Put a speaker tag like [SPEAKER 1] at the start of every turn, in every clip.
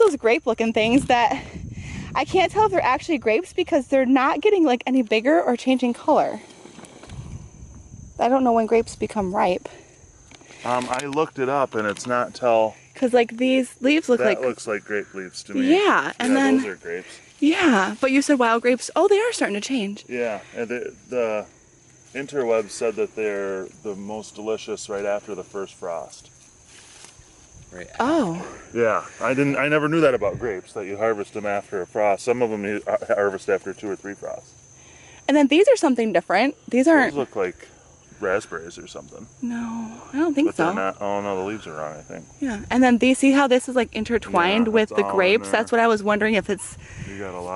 [SPEAKER 1] those grape looking things that I can't tell if they're actually grapes because they're not getting like any bigger or changing color. I don't know when grapes become ripe.
[SPEAKER 2] I looked it up and it's not till...
[SPEAKER 1] Because like these leaves look like...
[SPEAKER 2] That looks like grape leaves to me.
[SPEAKER 1] Yeah, and then...
[SPEAKER 2] those are grapes.
[SPEAKER 1] Yeah, but you said wild grapes. Oh, they are starting to change.
[SPEAKER 2] Yeah, and the interwebs said that they're the most delicious right after the first frost.
[SPEAKER 3] Right.
[SPEAKER 1] Oh.
[SPEAKER 2] Yeah, I never knew that about grapes, that you harvest them after a frost. Some of them you harvest after 2 or 3 frosts.
[SPEAKER 1] And then these are something different. These aren't...
[SPEAKER 2] Those look like raspberries or something.
[SPEAKER 1] No, I don't think so.
[SPEAKER 2] But they're not. Oh no, the leaves are wrong, I think.
[SPEAKER 1] Yeah, and then these, see how this is like intertwined with the grapes? That's what I was wondering if it's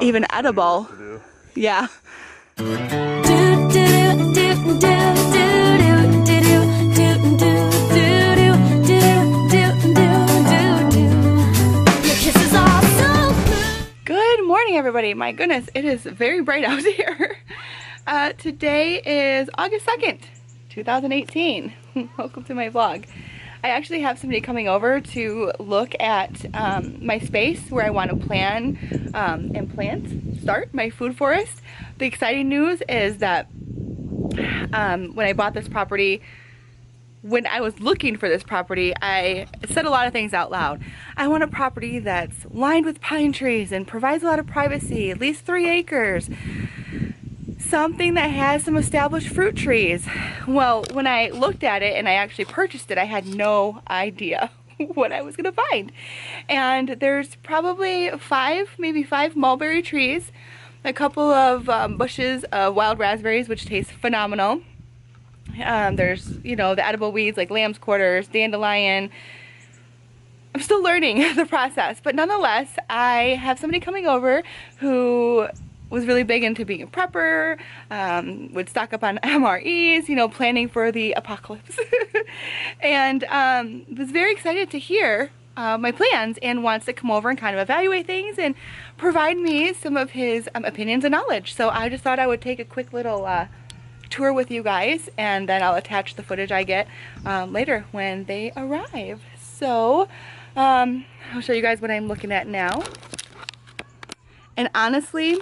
[SPEAKER 1] even edible. Yeah. Good morning, everybody. My goodness, it is very bright out here. Today is August 2nd, 2018. Welcome to my vlog. I actually have somebody coming over to look at my space where I want to plan and start my food forest. The exciting news is that when I bought this property, when I was looking for this property, I said a lot of things out loud. I want a property that's lined with pine trees and provides a lot of privacy, at least 3 acres. Something that has some established fruit trees. Well, when I looked at it and I actually purchased it, I had no idea what I was gonna find. And there's probably maybe five mulberry trees, a couple of bushes of wild raspberries, which taste phenomenal. There's, you know, the edible weeds like lamb's quarters, dandelion. I'm still learning the process, but nonetheless, I have somebody coming over who was really big into being a prepper, would stock up on MREs, you know, planning for the apocalypse. And was very excited to hear my plans and wants to come over and kind of evaluate things and provide me some of his opinions and knowledge. So I just thought I would take a quick little tour with you guys, and then I'll attach the footage I get later when they arrive. So I'll show you guys what I'm looking at now. And honestly,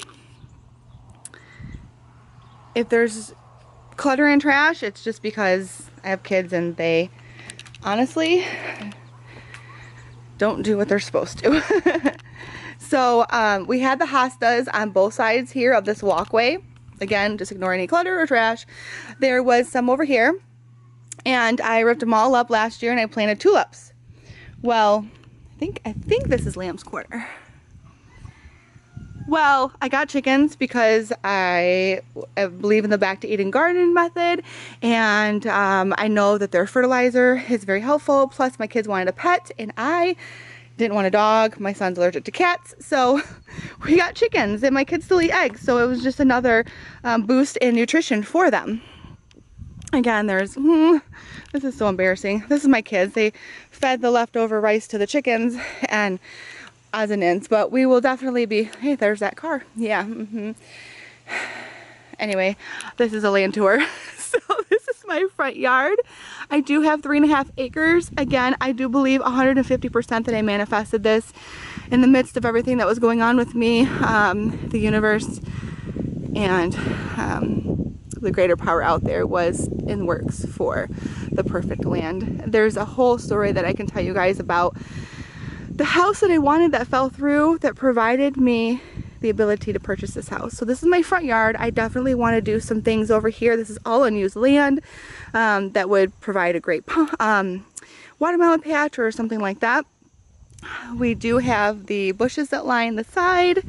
[SPEAKER 1] if there's clutter and trash, it's just because I have kids and they honestly don't do what they're supposed to. So we had the hostas on both sides here of this walkway. Again, just ignore any clutter or trash. There was some over here, and I ripped them all up last year and I planted tulips. Well, I think this is lamb's quarter. Well, I got chickens because I believe in the back to eating garden method, and I know that their fertilizer is very helpful. Plus my kids wanted a pet and I didn't want a dog. My son's allergic to cats, so we got chickens, and my kids still eat eggs, so it was just another boost in nutrition for them. Again, there's, this is so embarrassing. This is my kids. They fed the leftover rice to the chickens and odds and ends, but we will definitely be, hey, there's that car. Yeah. Anyway, this is a land tour. So this is my front yard. I do have 3.5 acres. Again, I do believe 150% that I manifested this in the midst of everything that was going on with me, the universe, and the greater power out there was in works for the perfect land. There's a whole story that I can tell you guys about the house that I wanted that fell through, that provided me the ability to purchase this house. So this is my front yard. I definitely want to do some things over here. This is all unused land that would provide a great watermelon patch or something like that. We do have the bushes that line the side.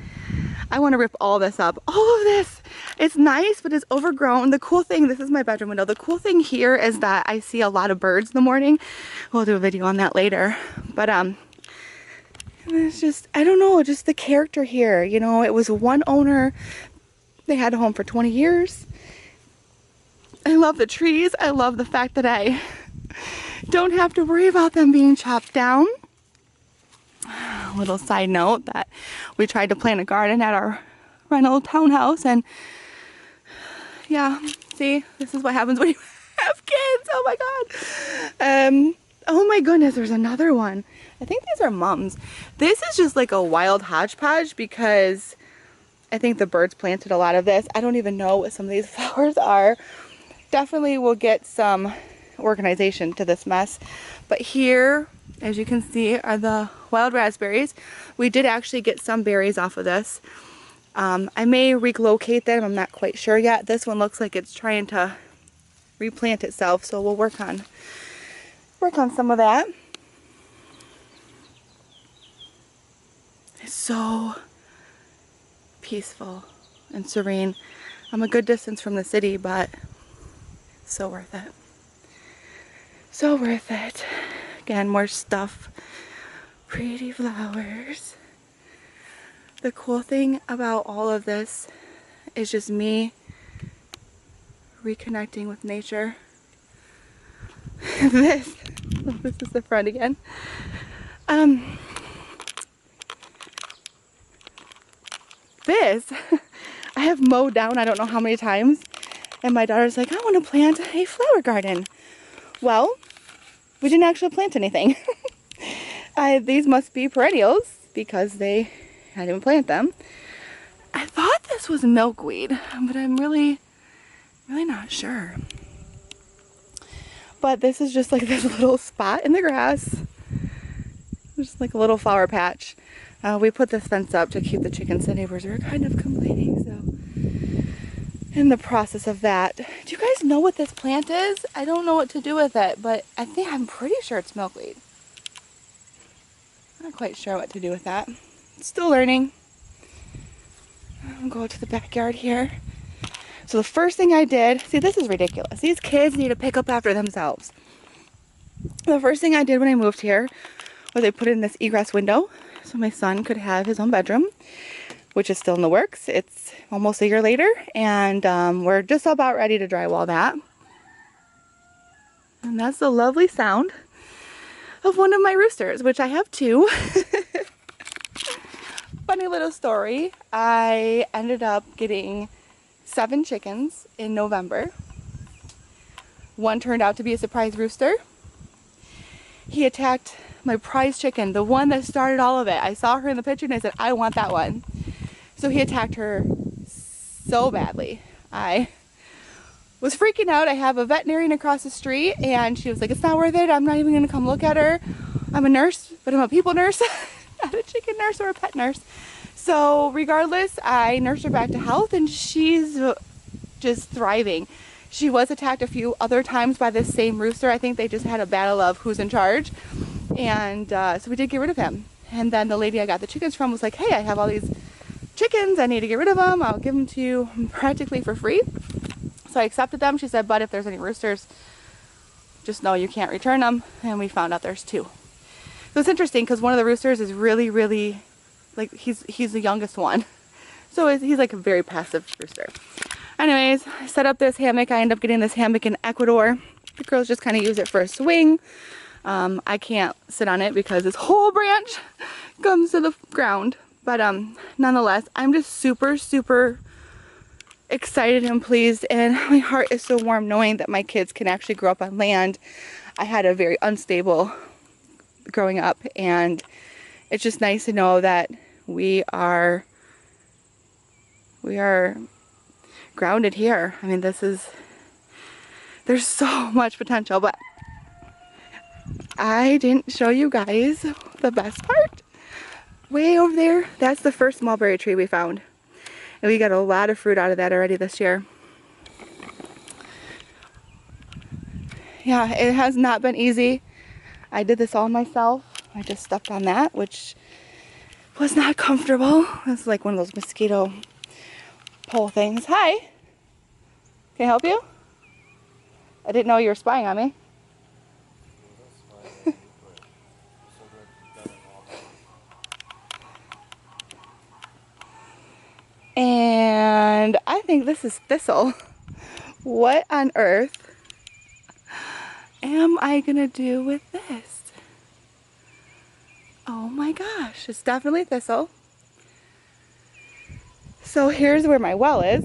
[SPEAKER 1] I want to rip all this up. All of this. It's nice, but it's overgrown. The cool thing, this is my bedroom window. The cool thing here is that I see a lot of birds in the morning. We'll do a video on that later. But it's just, I don't know, just the character here. You know, it was one owner. They had a home for 20 years. I love the trees. I love the fact that I don't have to worry about them being chopped down. A little side note that we tried to plant a garden at our rental townhouse, and yeah, see, this is what happens when you have kids. Oh my god. Oh my goodness, there's another one. I think these are mums. This is just like a wild hodgepodge because I think the birds planted a lot of this. I don't even know what some of these flowers are. Definitely will get some organization to this mess. But here, as you can see, are the wild raspberries. We did actually get some berries off of this. I may relocate them, I'm not quite sure yet. This one looks like it's trying to replant itself, so we'll work on some of that. It's so peaceful and serene. I'm a good distance from the city, but so worth it. So worth it. Again, more stuff. Pretty flowers. The cool thing about all of this is just me reconnecting with nature. This is the front again. This I have mowed down I don't know how many times, and my daughter's like, I want to plant a flower garden. Well, we didn't actually plant anything. These must be perennials because I didn't plant them. I thought this was milkweed, but I'm really not sure. But this is just like this little spot in the grass. Just like a little flower patch. We put this fence up to keep the chickens. The neighbors are kind of complaining, so in the process of that. Do you guys know what this plant is? I don't know what to do with it, but I'm pretty sure it's milkweed. I'm not quite sure what to do with that. Still learning. I'll go to the backyard here. So the first thing I did, see, this is ridiculous. These kids need to pick up after themselves. The first thing I did when I moved here was I put in this egress window so my son could have his own bedroom, which is still in the works. It's almost a year later, and we're just about ready to drywall that. And that's the lovely sound of one of my roosters, which I have two. Funny little story. I ended up getting 7 chickens in November. One turned out to be a surprise rooster. He attacked my prize chicken, the one that started all of it. I saw her in the picture and I said, I want that one. So he attacked her so badly. I was freaking out. I have a veterinarian across the street and she was like, it's not worth it. I'm not even going to come look at her. I'm a nurse, but I'm a people nurse, not a chicken nurse or a pet nurse. So regardless, I nursed her back to health and she's just thriving. She was attacked a few other times by this same rooster. I think they just had a battle of who's in charge. And so we did get rid of him. And then the lady I got the chickens from was like, hey, I have all these chickens. I need to get rid of them. I'll give them to you practically for free. So I accepted them. She said, but if there's any roosters, just know you can't return them. And we found out there's 2. So it's interesting because one of the roosters is really, like, he's the youngest one. So he's like a very passive rooster. Anyways, I set up this hammock. I ended up getting this hammock in Ecuador. The girls just kind of use it for a swing. I can't sit on it because this whole branch comes to the ground. But nonetheless, I'm just super excited and pleased, and my heart is so warm knowing that my kids can actually grow up on land. I had a very unstable growing up, and it's just nice to know that we are grounded here. I mean, there's so much potential, but I didn't show you guys the best part. Way over there, that's the first mulberry tree we found. And we got a lot of fruit out of that already this year. Yeah, it has not been easy. I did this all myself. I just stepped on that, which was not comfortable. It's like one of those mosquito pole things. Hi, can I help you? I didn't know you were spying on me. And I think this is thistle. What on earth am I gonna do with this? Oh my gosh, it's definitely thistle. So here's where my well is.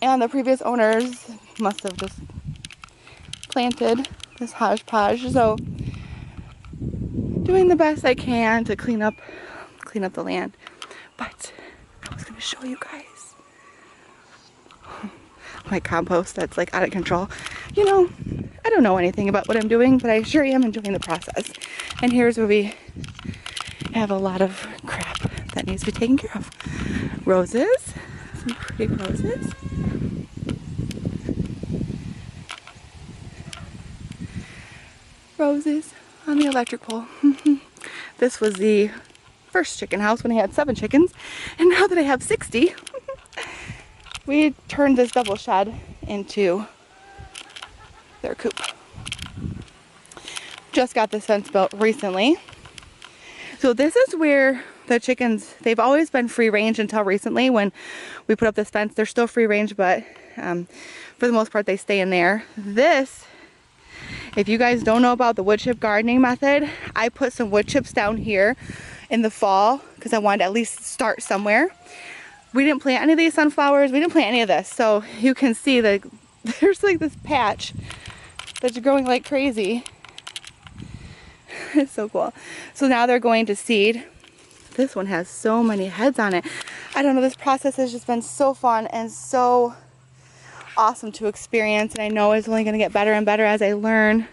[SPEAKER 1] And the previous owners must have just planted this hodgepodge. So doing the best I can to clean up the land. But I was gonna show you guys my compost that's like out of control. You know, I don't know anything about what I'm doing, but I sure am enjoying the process. And here's where we have a lot of crap that needs to be taken care of. Roses, some pretty roses. Roses on the electric pole. This was the first chicken house when I had 7 chickens, and now that I have 60, we turned this double shed into their coop. Just got this fence built recently. So this is where the chickens, they've always been free range until recently when we put up this fence. They're still free range, but for the most part they stay in there. This, if you guys don't know about the wood chip gardening method, I put some wood chips down here in the fall because I wanted to at least start somewhere. We didn't plant any of these sunflowers. We didn't plant any of this. So you can see that there's like this patch that's growing like crazy. It's so cool. So now they're going to seed. This one has so many heads on it. I don't know, this process has just been so fun and so awesome to experience, and I know it's only going to get better and better as I learn.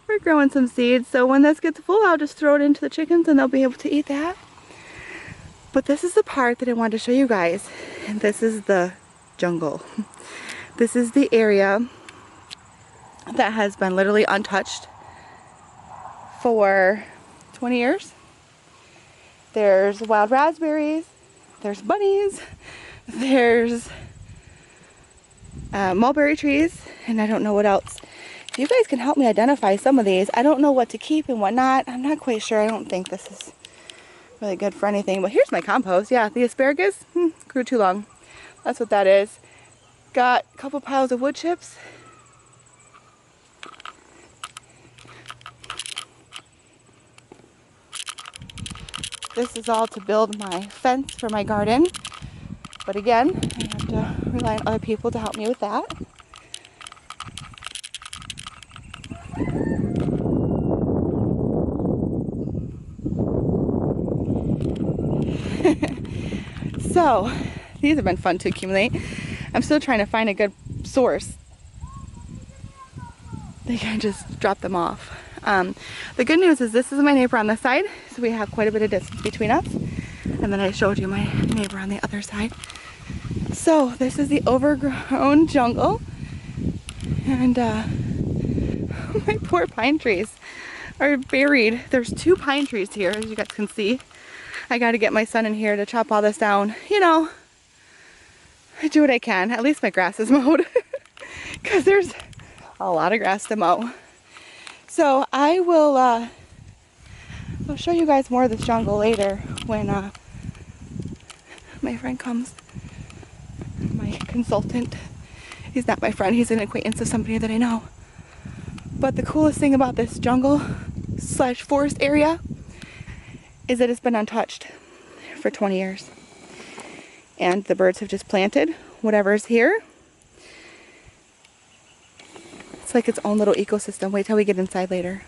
[SPEAKER 1] We're growing some seeds, so when this gets full, I'll just throw it into the chickens and they'll be able to eat that. But this is the part that I wanted to show you guys, and this is the jungle. This is the area that has been literally untouched for 20 years. There's wild raspberries, there's bunnies, there's mulberry trees, and I don't know what else. If you guys can help me identify some of these, I don't know what to keep and what not. I'm not quite sure. I don't think this is really good for anything. But here's my compost. Yeah, the asparagus grew too long. That's what that is. Got a couple piles of wood chips. This is all to build my fence for my garden. But again, I have to rely on other people to help me with that. So, these have been fun to accumulate. I'm still trying to find a good source. They can just drop them off. The good news is this is my neighbor on this side, so we have quite a bit of distance between us. And then I showed you my neighbor on the other side. So this is the overgrown jungle. And my poor pine trees are buried. There's 2 pine trees here, as you guys can see. I got to get my son in here to chop all this down. You know, I do what I can. At least my grass is mowed. Because there's a lot of grass to mow. So I will I'll show you guys more of this jungle later when my friend comes. My consultant. He's not my friend, he's an acquaintance of somebody that I know. But the coolest thing about this jungle / forest area is that it's been untouched for 20 years. And the birds have just planted whatever's here. It's like its own little ecosystem. Wait till we get inside later.